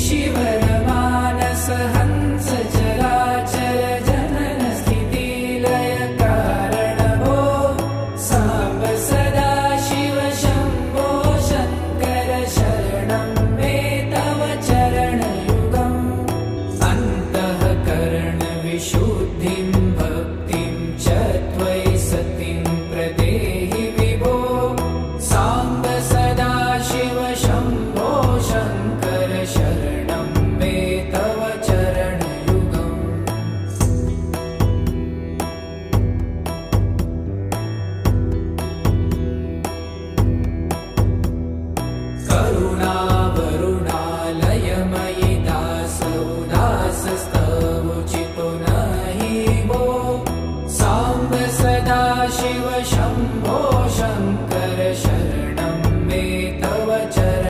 शिवरमानस हंस चराचर जनन स्थिति लय कारण भो सांब सदा शिव शंभो शंकर शरणं मे तव चरणयुगम् अन्तःकरण विशुद्धिं भक्तिं च त्वयि सतिं प्रदेहि विभो सांब सदा शिव शंभो शंकर शरणं मे तव चरणयुगम् करुणावरुण